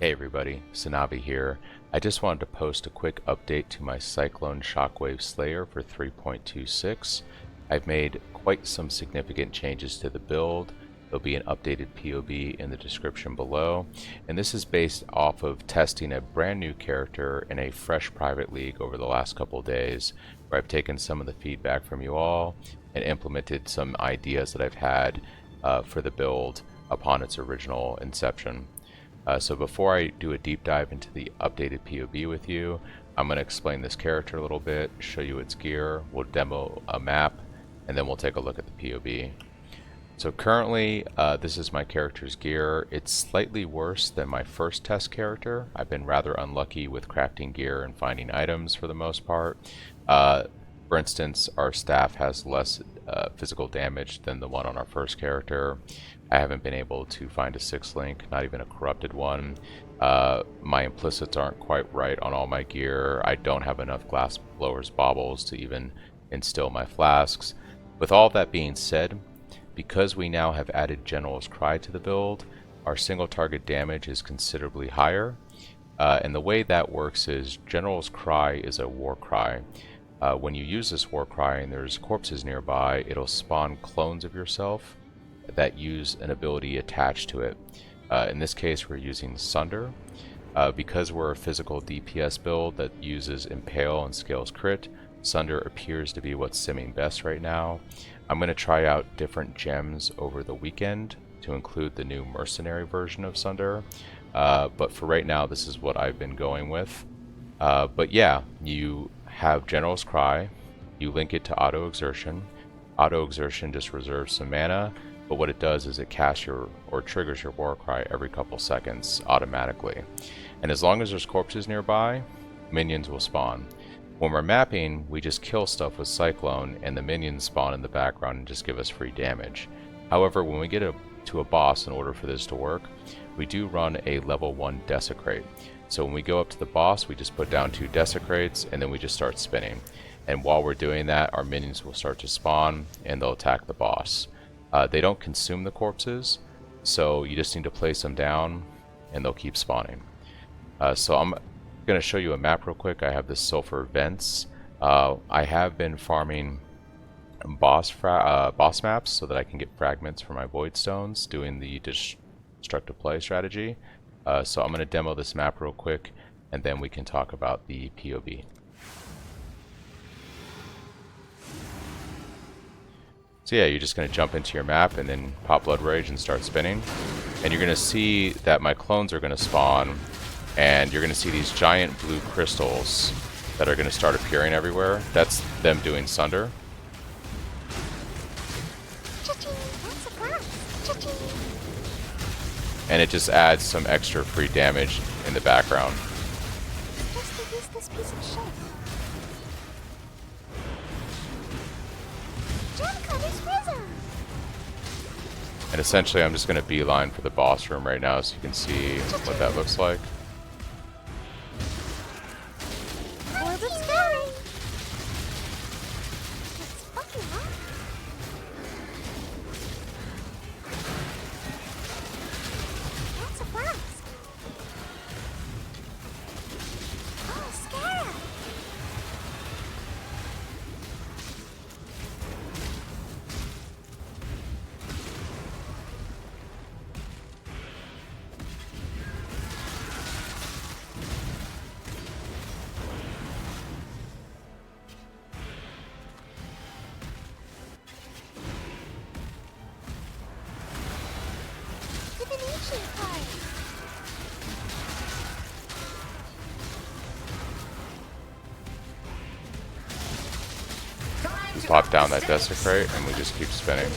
Hey everybody, Sanavi here. I just wanted to post a quick update to my Cyclone Shockwave Slayer for 3.26. I've made quite some significant changes to the build. There'll be an updated POB in the description below, and this is based off of testing a brand new character in a fresh private league over the last couple days, where I've taken some of the feedback from you all and implemented some ideas that I've had for the build upon its original inception. So before I do a deep dive into the updated POB with you, I'm going to explain this character a little bit, show you its gear, we'll demo a map, and then we'll take a look at the POB. So currently, this is my character's gear. It's slightly worse than my first test character. I've been rather unlucky with crafting gear and finding items for the most part. For instance, our staff has less physical damage than the one on our first character. I haven't been able to find a 6-link, not even a corrupted one. My implicits aren't quite right on all my gear. I don't have enough glass blowers baubles to even instill my flasks. With all that being said, because we now have added General's Cry to the build, our single target damage is considerably higher. And the way that works is General's Cry is a war cry. When you use this war cry and there's corpses nearby, it'll spawn clones of yourself that use an ability attached to it. In this case, we're using Sunder. Because we're a physical DPS build that uses Impale and scales crit, Sunder appears to be what's simming best right now. I'm going to try out different gems over the weekend to include the new Mercenary version of Sunder. But for right now, this is what I've been going with. But yeah, you have General's Cry, you link it to Auto Exertion. Auto Exertion just reserves some mana, but what it does is it casts your or triggers your war cry every couple seconds automatically. And as long as there's corpses nearby, minions will spawn. When we're mapping, we just kill stuff with Cyclone and the minions spawn in the background and just give us free damage. However, when we get to a boss, in order for this to work, we do run a level 1 Desecrate. So when we go up to the boss, we just put down 2 Desecrates and then we just start spinning. And while we're doing that, our minions will start to spawn and they'll attack the boss. They don't consume the corpses, so you just need to place them down and they'll keep spawning. So I'm going to show you a map real quick. I have the Sulfur Vents. I have been farming boss maps so that I can get fragments for my Void Stones, doing the destructive play strategy. So I'm going to demo this map real quick and then we can talk about the POB. So yeah, you're just going to jump into your map and then pop Blood Rage and start spinning. And you're going to see that my clones are going to spawn, and you're going to see these giant blue crystals that are going to start appearing everywhere. That's them doing Sunder. And it just adds some extra free damage in the background. Just to use this piece of shit. And essentially I'm just going to beeline for the boss room right now so you can see what that looks like. We pop down that Desecrate and we just keep spinning.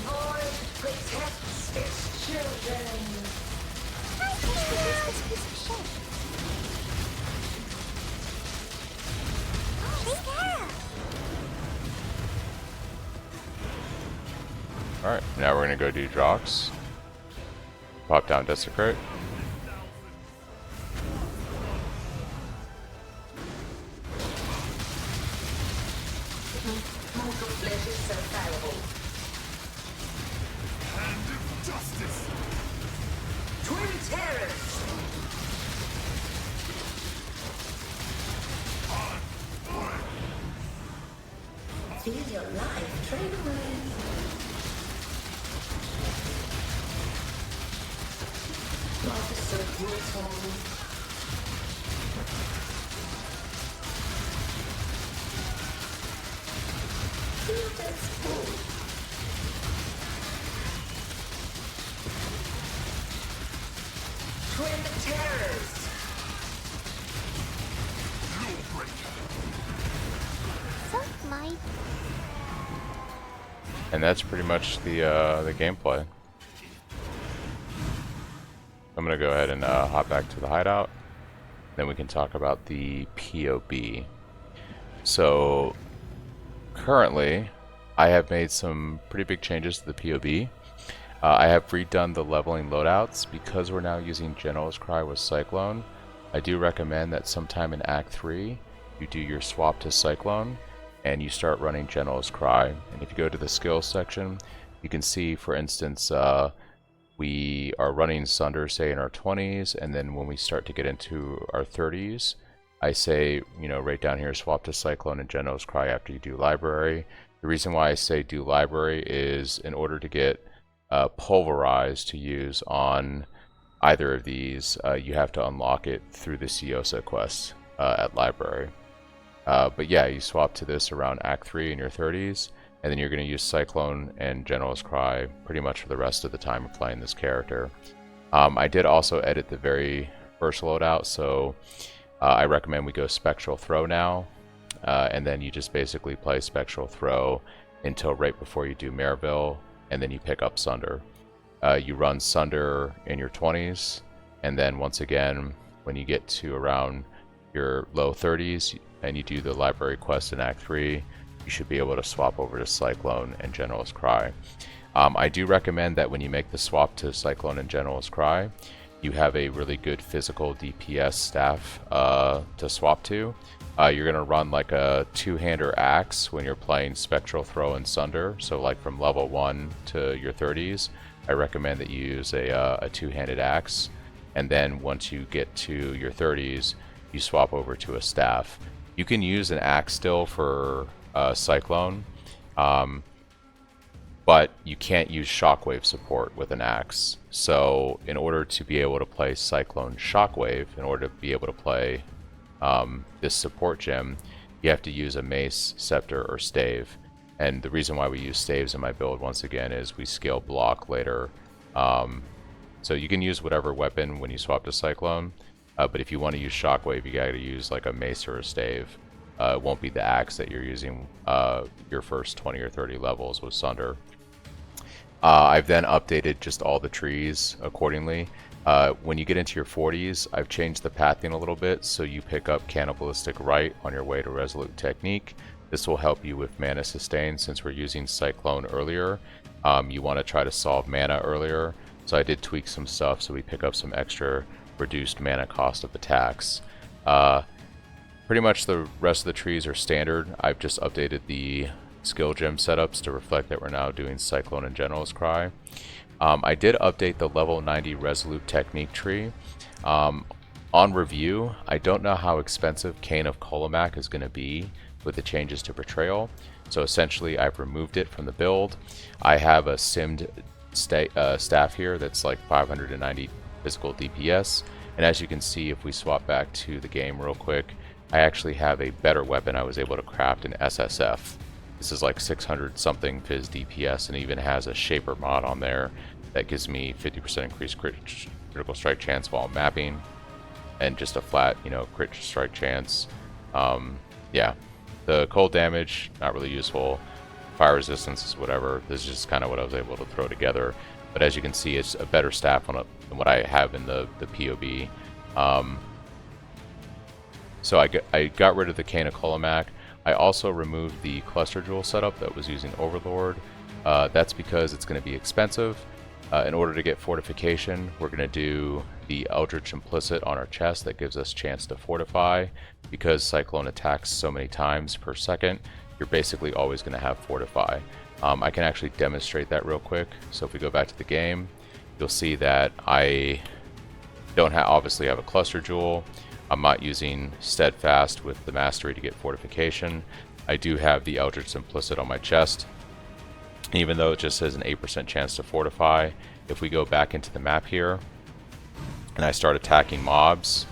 Alright, now we're going to go do Drox. Pop down Desecrate. is your life. Trade away. Life is so brutal. Feel this pull. Twin terrors. Suck my. And that's pretty much the gameplay. I'm gonna go ahead and hop back to the hideout. Then we can talk about the POB. So currently, I have made some pretty big changes to the POB. I have redone the leveling loadouts because we're now using General's Cry with Cyclone. I do recommend that sometime in Act 3 you do your swap to Cyclone and you start running General's Cry. And if you go to the skills section, you can see, for instance, we are running Sunder, say, in our 20s, and then when we start to get into our 30s, I say, you know, right down here, swap to Cyclone and General's Cry after you do Library. The reason why I say do Library is in order to get Pulverized to use on either of these, you have to unlock it through the Siosa quest at Library. But yeah, you swap to this around Act 3 in your 30s, and then you're going to use Cyclone and General's Cry pretty much for the rest of the time of playing this character. I did also edit the very first loadout, so I recommend we go Spectral Throw now, and then you just basically play Spectral Throw until right before you do Maryville, and then you pick up Sunder. You run Sunder in your 20s, and then once again, when you get to around your low 30s and you do the Library quest in Act 3, you should be able to swap over to Cyclone and General's Cry. I do recommend that when you make the swap to Cyclone and General's Cry, you have a really good physical DPS staff to swap to. You're going to run like a two-hander axe when you're playing Spectral Throw and Sunder, so like from level 1 to your 30s, I recommend that you use a two-handed axe, and then once you get to your 30s, you swap over to a staff. You can use an axe still for Cyclone, but you can't use Shockwave support with an axe. So in order to be able to play Cyclone Shockwave, in order to be able to play this support gem, you have to use a mace, scepter, or stave. And the reason why we use staves in my build, once again, is we scale block later. So you can use whatever weapon when you swap to Cyclone, but if you want to use Shockwave, you gotta use like a mace or a stave. It won't be the axe that you're using your first 20 or 30 levels with Sunder. I've then updated just all the trees accordingly. When you get into your 40s, I've changed the pathing a little bit, so you pick up Cannibalistic Rite on your way to Resolute Technique. This will help you with mana sustain since we're using Cyclone earlier. You want to try to solve mana earlier, so I did tweak some stuff so we pick up some extra reduced mana cost of attacks. Pretty much the rest of the trees are standard. I've just updated the skill gem setups to reflect that we're now doing Cyclone and General's Cry. I did update the level 90 Resolute Technique tree. On review, I don't know how expensive Cane of Kolomak is going to be with the changes to Betrayal, so essentially I've removed it from the build. I have a simmed staff here that's like 590 physical DPS, and as you can see, if we swap back to the game real quick, I actually have a better weapon I was able to craft in SSF. This is like 600 something Phys DPS, and even has a Shaper mod on there that gives me 50% increased critical strike chance while mapping, and just a flat, you know, crit strike chance. Yeah, the cold damage, not really useful. Fire resistance is whatever. This is just kind of what I was able to throw together. But as you can see, it's a better staff on it than what I have in the POB. So I got rid of the Cane of Kolomak. I also removed the Cluster Jewel setup that was using Overlord. That's because it's going to be expensive. In order to get Fortification, we're going to do the Eldritch Implicit on our chest that gives us chance to fortify. Because Cyclone attacks so many times per second, you're basically always going to have Fortify. I can actually demonstrate that real quick. So if we go back to the game, you'll see that I don't obviously have a Cluster Jewel. I'm not using Steadfast with the Mastery to get Fortification. I do have the Eldritch Implicit on my chest. Even though it just says an 8% chance to fortify, if we go back into the map here and I start attacking mobs,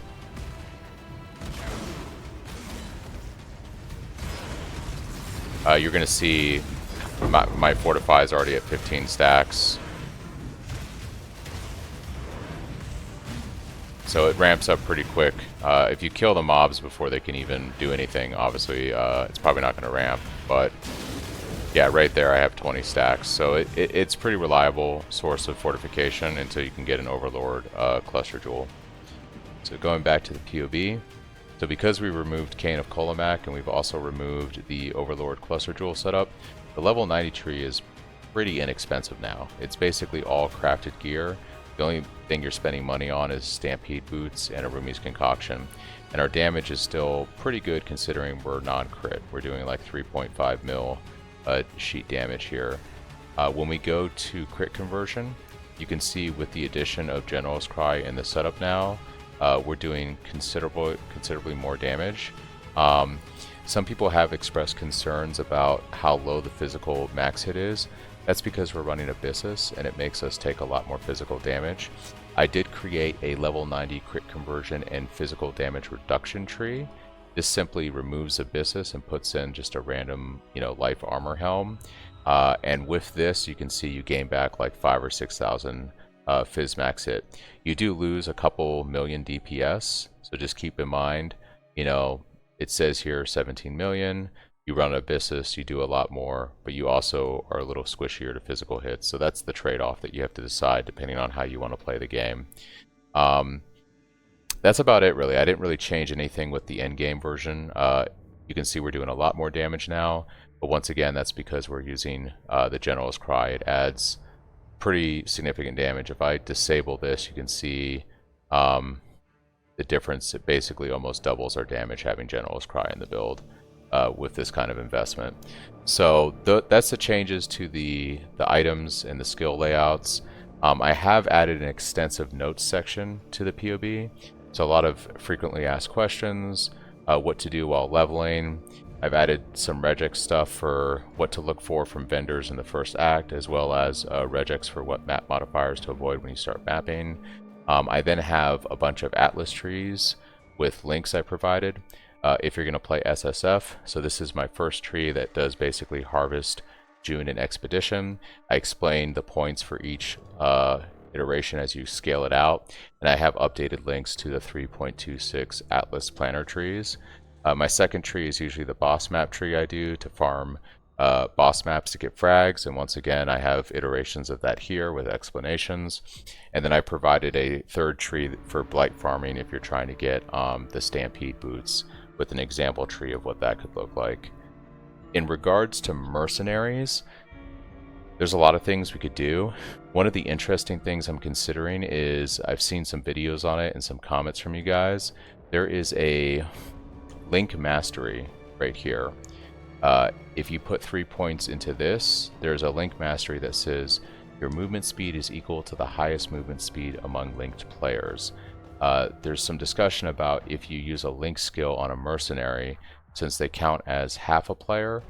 you're going to see my fortify is already at 15 stacks. So it ramps up pretty quick. If you kill the mobs before they can even do anything, obviously it's probably not going to ramp. But yeah, right there I have 20 stacks. So it's pretty reliable source of fortification until you can get an Overlord cluster jewel. So going back to the POB. So because we removed Cane of Kolomak and we've also removed the Overlord cluster jewel setup, the level 90 tree is pretty inexpensive now. It's basically all crafted gear. The only thing you're spending money on is Stampede Boots and a Rumi's Concoction. And our damage is still pretty good considering we're non-crit. We're doing like 3.5 mil sheet damage here. When we go to crit conversion, you can see with the addition of General's Cry in the setup now, we're doing considerably more damage. Some people have expressed concerns about how low the physical max hit is. That's because we're running Abyssus and it makes us take a lot more physical damage. I did create a level 90 crit conversion and physical damage reduction tree. This simply removes Abyssus and puts in just a random, life armor helm. And with this, you can see you gain back like 5,000 or 6,000 Fizz max hit. You do lose a couple million DPS, so just keep in mind, it says here 17 million. You run Abyssus, you do a lot more, but you also are a little squishier to physical hits. So that's the trade-off that you have to decide depending on how you want to play the game. That's about it, really. I didn't really change anything with the endgame version. You can see we're doing a lot more damage now, but once again, that's because we're using the General's Cry. It adds pretty significant damage. If I disable this, you can see the difference. It basically almost doubles our damage having General's Cry in the build. With this kind of investment. So that's the changes to the items and the skill layouts. I have added an extensive notes section to the POB. So a lot of frequently asked questions, what to do while leveling. I've added some regex stuff for what to look for from vendors in the first act, as well as regex for what map modifiers to avoid when you start mapping. I then have a bunch of atlas trees with links I provided. If you're going to play SSF, so this is my first tree that does basically Harvest, June, and Expedition. I explain the points for each iteration as you scale it out, and I have updated links to the 3.26 Atlas Planner trees. My second tree is usually the boss map tree I do to farm boss maps to get frags, and once again I have iterations of that here with explanations. And then I provided a third tree for blight farming if you're trying to get the Stampede Boots, with an example tree of what that could look like. In regards to mercenaries, there's a lot of things we could do. One of the interesting things I'm considering is, I've seen some videos on it and some comments from you guys. There is a link mastery right here. If you put 3 points into this, there's a link mastery that says your movement speed is equal to the highest movement speed among linked players. There's some discussion about if you use a link skill on a mercenary, since they count as half a player,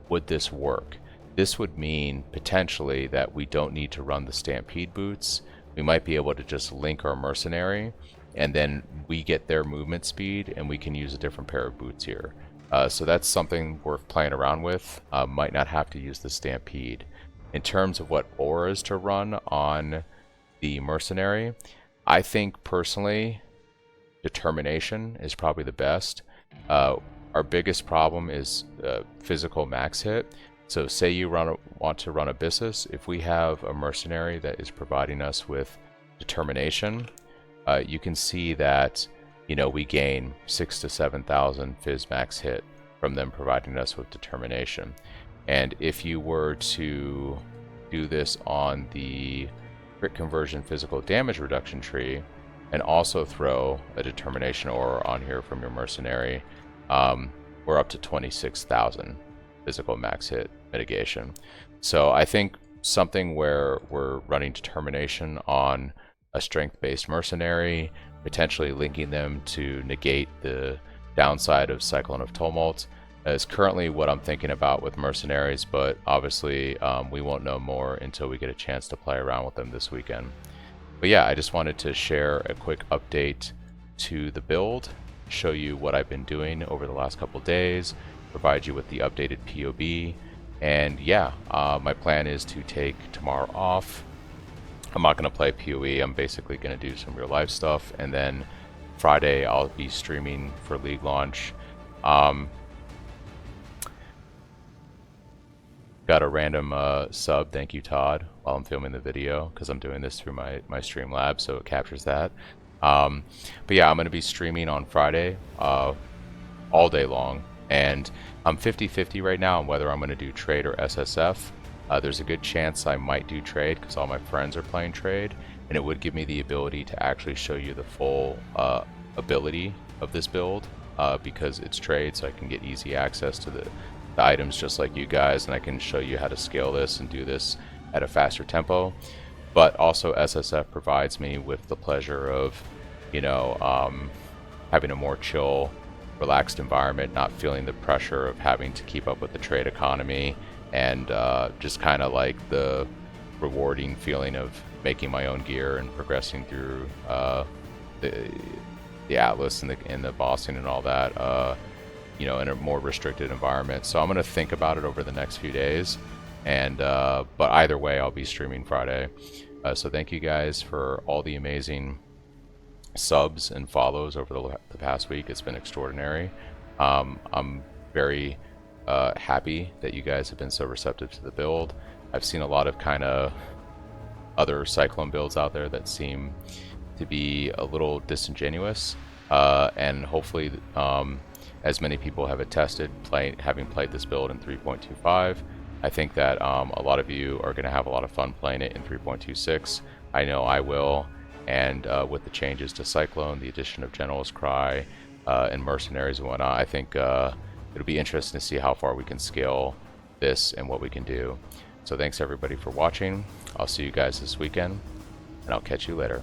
would this work? This would mean potentially that we don't need to run the Stampede Boots. We might be able to just link our mercenary, and then we get their movement speed, and we can use a different pair of boots here. So that's something worth playing around with. Might not have to use the Stampede. In terms of what auras to run on the mercenary, I think personally Determination is probably the best. Our biggest problem is physical max hit. So say you want to run Abyssus, if we have a mercenary that is providing us with Determination, you can see that we gain 6,000 to 7,000 Fizz max hit from them providing us with Determination. And if you were to do this on the crit conversion physical damage reduction tree and also throw a Determination aura on here from your mercenary, we're up to 26,000 physical max hit mitigation. So I think something where we're running Determination on a strength-based mercenary, potentially linking them to negate the downside of Cyclone of Tumult, is currently what I'm thinking about with Mercenaries, but obviously we won't know more until we get a chance to play around with them this weekend. But yeah, I just wanted to share a quick update to the build, show you what I've been doing over the last couple days, provide you with the updated POB, and yeah, my plan is to take tomorrow off. I'm not going to play PoE, I'm basically going to do some real life stuff, and then Friday I'll be streaming for League launch. Got a random sub, thank you Todd, while I'm filming the video, because I'm doing this through my Streamlabs, so it captures that. But yeah, I'm going to be streaming on Friday all day long, and I'm 50-50 right now on whether I'm going to do trade or SSF. There's a good chance I might do trade because all my friends are playing trade, and it would give me the ability to actually show you the full ability of this build because it's trade, so I can get easy access to the items just like you guys, and I can show you how to scale this and do this at a faster tempo. But also SSF provides me with the pleasure of, you know, having a more chill, relaxed environment, not feeling the pressure of having to keep up with the trade economy, and just kind of like the rewarding feeling of making my own gear and progressing through the Atlas and the bossing and all that, you know, in a more restricted environment. So I'm going to think about it over the next few days, and but either way I'll be streaming Friday. So thank you guys for all the amazing subs and follows over the past week. It's been extraordinary. I'm very happy that you guys have been so receptive to the build. I've seen a lot of kind of other Cyclone builds out there that seem to be a little disingenuous, and hopefully as many people have attested, having played this build in 3.25, I think that a lot of you are going to have a lot of fun playing it in 3.26. I know I will, and with the changes to Cyclone, the addition of General's Cry, and Mercenaries and whatnot, I think it'll be interesting to see how far we can scale this and what we can do. So thanks everybody for watching. I'll see you guys this weekend, and I'll catch you later.